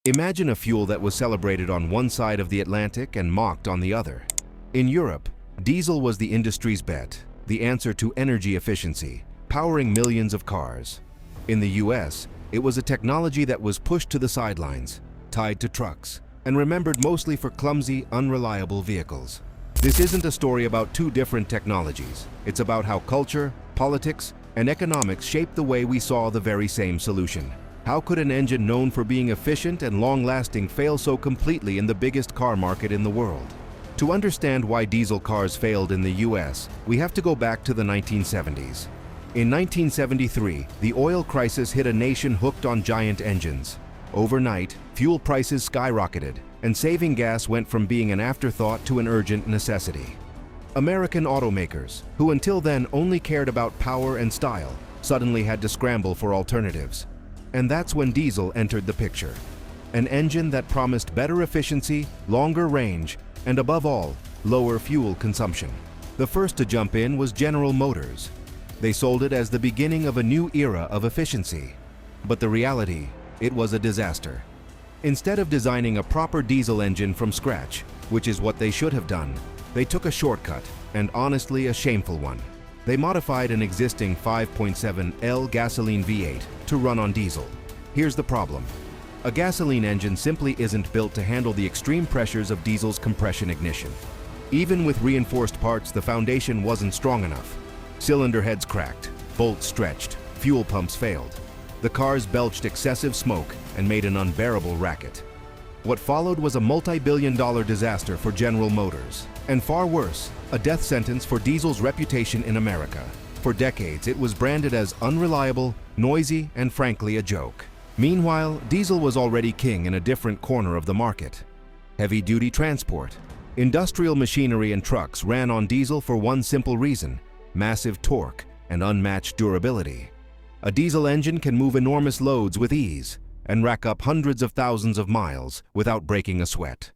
Imagine a fuel that was celebrated on one side of the Atlantic and mocked on the other. In Europe, diesel was the industry's bet, the answer to energy efficiency, powering millions of cars. In the US, it was a technology that was pushed to the sidelines, tied to trucks, and remembered mostly for clumsy, unreliable vehicles. This isn't a story about two different technologies. It's about how culture, politics, and economics shaped the way we saw the very same solution. How could an engine known for being efficient and long-lasting fail so completely in the biggest car market in the world? To understand why diesel cars failed in the US, we have to go back to the 1970s. In 1973, the oil crisis hit a nation hooked on giant engines. Overnight, fuel prices skyrocketed, and saving gas went from being an afterthought to an urgent necessity. American automakers, who until then only cared about power and style, suddenly had to scramble for alternatives. And that's when diesel entered the picture. An engine that promised better efficiency, longer range, and above all, lower fuel consumption. The first to jump in was General Motors. They sold it as the beginning of a new era of efficiency. But the reality, it was a disaster. Instead of designing a proper diesel engine from scratch, which is what they should have done, they took a shortcut, and honestly a shameful one. They modified an existing 5.7L gasoline V8 to run on diesel. Here's the problem. A gasoline engine simply isn't built to handle the extreme pressures of diesel's compression ignition. Even with reinforced parts, the foundation wasn't strong enough. Cylinder heads cracked, bolts stretched, fuel pumps failed. The cars belched excessive smoke and made an unbearable racket. What followed was a multi-billion-dollar disaster for General Motors. And far worse, a death sentence for diesel's reputation in America. For decades, it was branded as unreliable, noisy, and frankly a joke. Meanwhile, diesel was already king in a different corner of the market. Heavy-duty transport. Industrial machinery and trucks ran on diesel for one simple reason: massive torque and unmatched durability. A diesel engine can move enormous loads with ease and rack up hundreds of thousands of miles without breaking a sweat.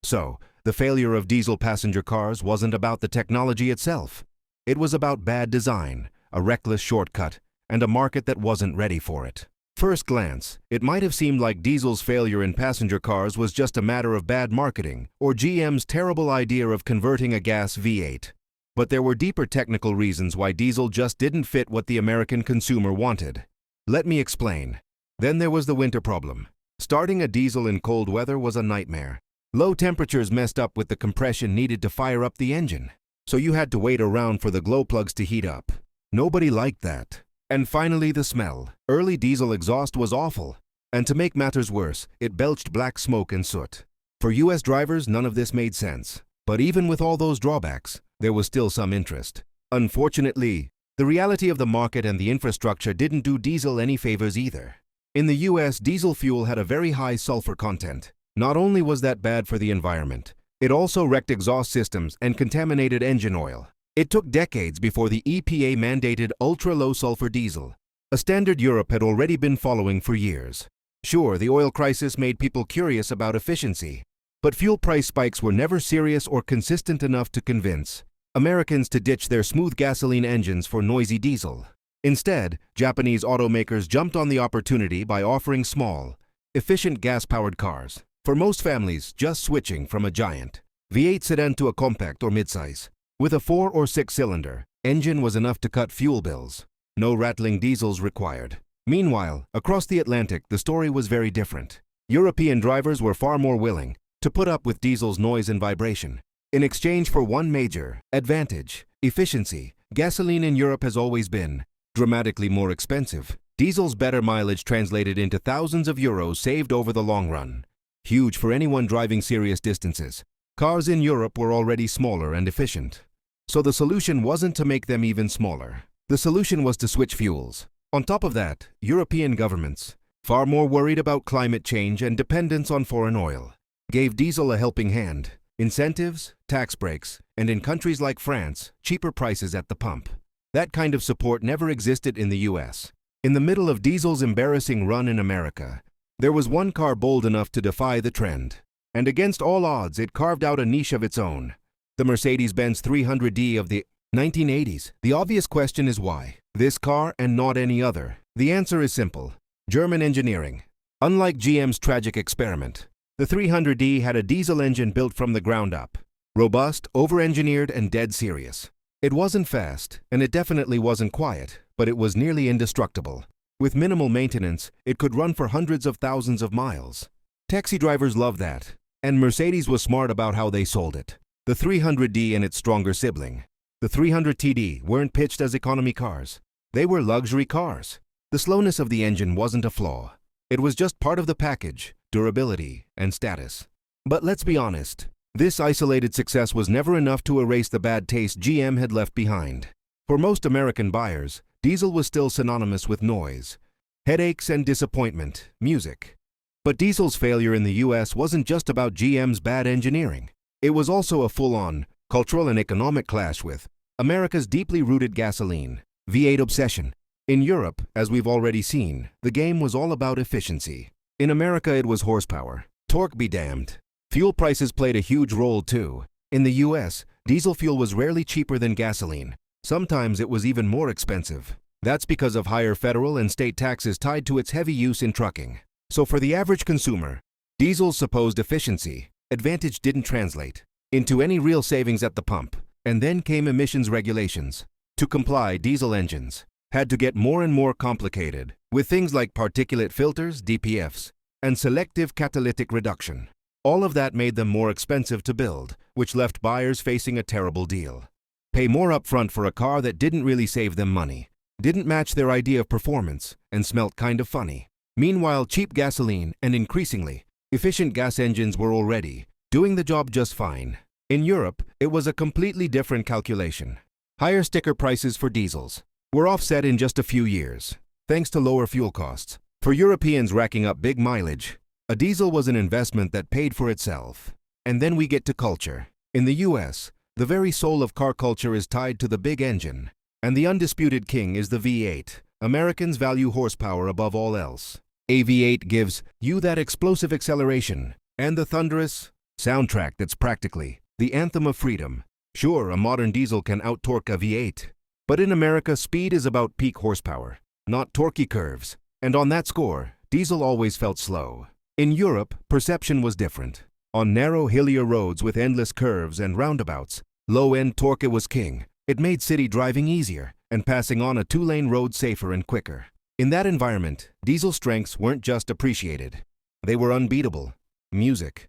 So, the failure of diesel passenger cars wasn't about the technology itself. It was about bad design, a reckless shortcut, and a market that wasn't ready for it. First glance, it might have seemed like diesel's failure in passenger cars was just a matter of bad marketing or GM's terrible idea of converting a gas V8. But there were deeper technical reasons why diesel just didn't fit what the American consumer wanted. Let me explain. Then there was the winter problem. Starting a diesel in cold weather was a nightmare. Low temperatures messed up with the compression needed to fire up the engine, so you had to wait around for the glow plugs to heat up. Nobody liked that. And finally, the smell. Early diesel exhaust was awful, and to make matters worse, it belched black smoke and soot. For US drivers, none of this made sense. But even with all those drawbacks, there was still some interest. Unfortunately, the reality of the market and the infrastructure didn't do diesel any favors either. In the US, diesel fuel had a very high sulfur content. Not only was that bad for the environment, it also wrecked exhaust systems and contaminated engine oil. It took decades before the EPA mandated ultra-low sulfur diesel, a standard Europe had already been following for years. Sure, the oil crisis made people curious about efficiency, but fuel price spikes were never serious or consistent enough to convince Americans to ditch their smooth gasoline engines for noisy diesel. Instead, Japanese automakers jumped on the opportunity by offering small, efficient gas-powered cars. For most families, just switching from a giant V8 sedan to a compact or midsize. With a 4 or 6 cylinder engine was enough to cut fuel bills. No rattling diesels required. Meanwhile, across the Atlantic, the story was very different. European drivers were far more willing to put up with diesel's noise and vibration. In exchange for one major advantage: efficiency. Gasoline in Europe has always been dramatically more expensive. Diesel's better mileage translated into thousands of euros saved over the long run. Huge for anyone driving serious distances. Cars in Europe were already smaller and efficient. So the solution wasn't to make them even smaller. The solution was to switch fuels. On top of that, European governments, far more worried about climate change and dependence on foreign oil, gave diesel a helping hand. Incentives, tax breaks, and in countries like France, cheaper prices at the pump. That kind of support never existed in the US. In the middle of diesel's embarrassing run in America, there was one car bold enough to defy the trend. And against all odds, it carved out a niche of its own. The Mercedes-Benz 300D of the 1980s. The obvious question is why? This car and not any other. The answer is simple. German engineering. Unlike GM's tragic experiment, the 300D had a diesel engine built from the ground up. Robust, over-engineered, and dead serious. It wasn't fast, and it definitely wasn't quiet, but it was nearly indestructible. With minimal maintenance, it could run for hundreds of thousands of miles. Taxi drivers loved that, and Mercedes was smart about how they sold it. The 300D and its stronger sibling, the 300TD, weren't pitched as economy cars. They were luxury cars. The slowness of the engine wasn't a flaw. It was just part of the package, durability, and status. But let's be honest, this isolated success was never enough to erase the bad taste GM had left behind. For most American buyers, diesel was still synonymous with noise, headaches, and disappointment, music. But diesel's failure in the US wasn't just about GM's bad engineering. It was also a full-on, cultural and economic clash with America's deeply rooted gasoline, V8 obsession. In Europe, as we've already seen, the game was all about efficiency. In America, it was horsepower. Torque be damned. Fuel prices played a huge role too. In the US, diesel fuel was rarely cheaper than gasoline. Sometimes it was even more expensive. That's because of higher federal and state taxes tied to its heavy use in trucking. So for the average consumer, diesel's supposed efficiency advantage didn't translate into any real savings at the pump. And then came emissions regulations. To comply, diesel engines had to get more and more complicated, with things like particulate filters, DPFs, and selective catalytic reduction. All of that made them more expensive to build, which left buyers facing a terrible deal. Pay more upfront for a car that didn't really save them money, didn't match their idea of performance, and smelt kind of funny. Meanwhile, cheap gasoline and increasingly efficient gas engines were already doing the job just fine. In Europe, it was a completely different calculation. Higher sticker prices for diesels were offset in just a few years, thanks to lower fuel costs. For Europeans racking up big mileage, a diesel was an investment that paid for itself. And then we get to culture. In the US, the very soul of car culture is tied to the big engine, and the undisputed king is the V8. Americans value horsepower above all else. A V8 gives you that explosive acceleration and the thunderous soundtrack that's practically the anthem of freedom. Sure, a modern diesel can out-torque a V8, but in America, speed is about peak horsepower, not torquey curves. And on that score, diesel always felt slow. In Europe, perception was different. On narrow, hillier roads with endless curves and roundabouts, low-end torque was king. It made city driving easier and passing on a two-lane road safer and quicker. In that environment, diesel strengths weren't just appreciated. They were unbeatable. Music.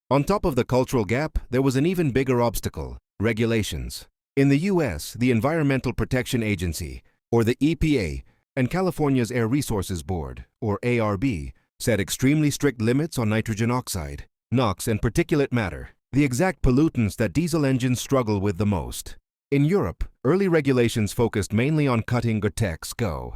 On top of the cultural gap, there was an even bigger obstacle: regulations. In the US, the Environmental Protection Agency, or the EPA, and California's Air Resources Board, or ARB, set extremely strict limits on nitrogen oxide, NOx, and particulate matter, the exact pollutants that diesel engines struggle with the most. In Europe, early regulations focused mainly on cutting go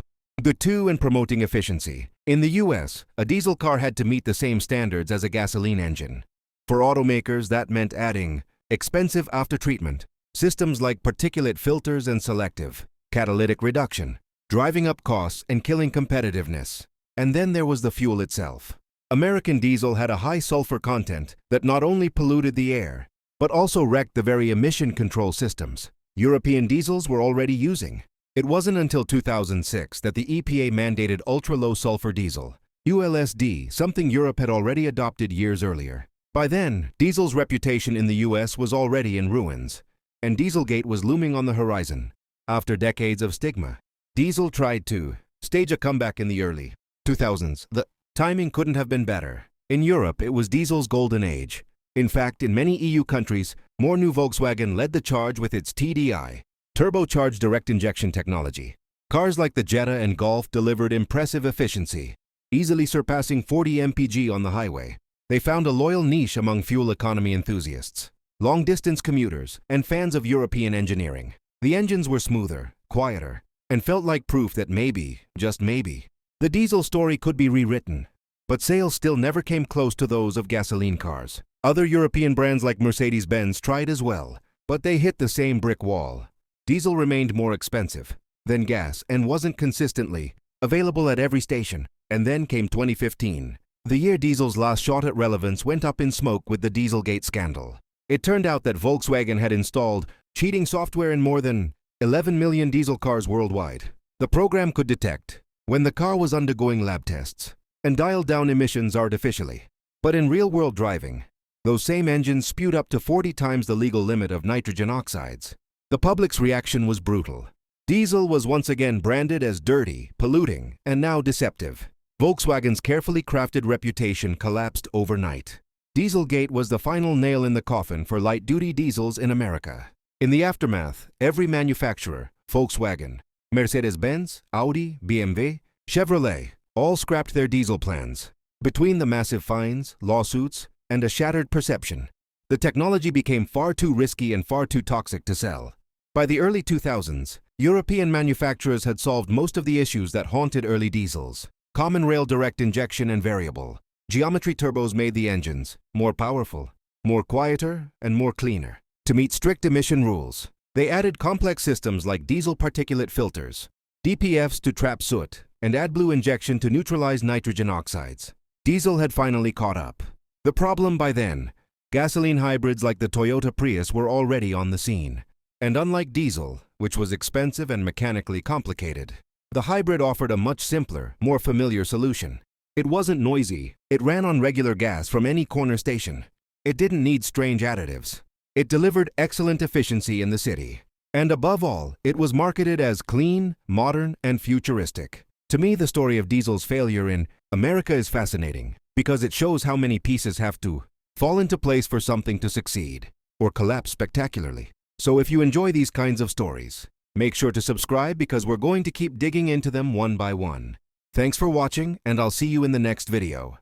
and promoting efficiency. In the US, a diesel car had to meet the same standards as a gasoline engine. For automakers, that meant adding expensive aftertreatment systems like particulate filters and selective catalytic reduction, driving up costs and killing competitiveness. And then there was the fuel itself. American diesel had a high sulfur content that not only polluted the air, but also wrecked the very emission control systems European diesels were already using. It wasn't until 2006 that the EPA mandated ultra-low sulfur diesel, ULSD, something Europe had already adopted years earlier. By then, diesel's reputation in the US was already in ruins, and Dieselgate was looming on the horizon. After decades of stigma, diesel tried to stage a comeback in the early 2000s. The timing couldn't have been better. In Europe, it was diesel's golden age. In fact, in many EU countries, more new Volkswagen led the charge with its TDI, turbocharged direct injection technology. Cars like the Jetta and Golf delivered impressive efficiency, easily surpassing 40 mpg on the highway. They found a loyal niche among fuel economy enthusiasts, long-distance commuters, and fans of European engineering. The engines were smoother, quieter, and felt like proof that maybe, just maybe, the diesel story could be rewritten. But sales still never came close to those of gasoline cars. Other European brands like Mercedes-Benz tried as well, but they hit the same brick wall. Diesel remained more expensive than gas and wasn't consistently available at every station. And then came 2015. The year diesel's last shot at relevance went up in smoke with the Dieselgate scandal. It turned out that Volkswagen had installed cheating software in more than 11 million diesel cars worldwide. The program could detect when the car was undergoing lab tests and dialed down emissions artificially. But in real-world driving, those same engines spewed up to 40 times the legal limit of nitrogen oxides. The public's reaction was brutal. Diesel was once again branded as dirty, polluting, and now deceptive. Volkswagen's carefully crafted reputation collapsed overnight. Dieselgate was the final nail in the coffin for light-duty diesels in America. In the aftermath, every manufacturer, Volkswagen, Mercedes-Benz, Audi, BMW, Chevrolet, all scrapped their diesel plans. Between the massive fines, lawsuits, and a shattered perception, the technology became far too risky and far too toxic to sell. By the early 2000s, European manufacturers had solved most of the issues that haunted early diesels. Common rail direct injection and variable geometry turbos made the engines more powerful, more quieter, and more cleaner. To meet strict emission rules, they added complex systems like diesel particulate filters, DPFs to trap soot, and AdBlue injection to neutralize nitrogen oxides. Diesel had finally caught up. The problem by then, gasoline hybrids like the Toyota Prius were already on the scene. And unlike diesel, which was expensive and mechanically complicated, the hybrid offered a much simpler, more familiar solution. It wasn't noisy. It ran on regular gas from any corner station. It didn't need strange additives. It delivered excellent efficiency in the city. And above all, it was marketed as clean, modern, and futuristic. To me, the story of diesel's failure in America is fascinating because it shows how many pieces have to fall into place for something to succeed or collapse spectacularly. So if you enjoy these kinds of stories, make sure to subscribe because we're going to keep digging into them one by one. Thanks for watching, and I'll see you in the next video.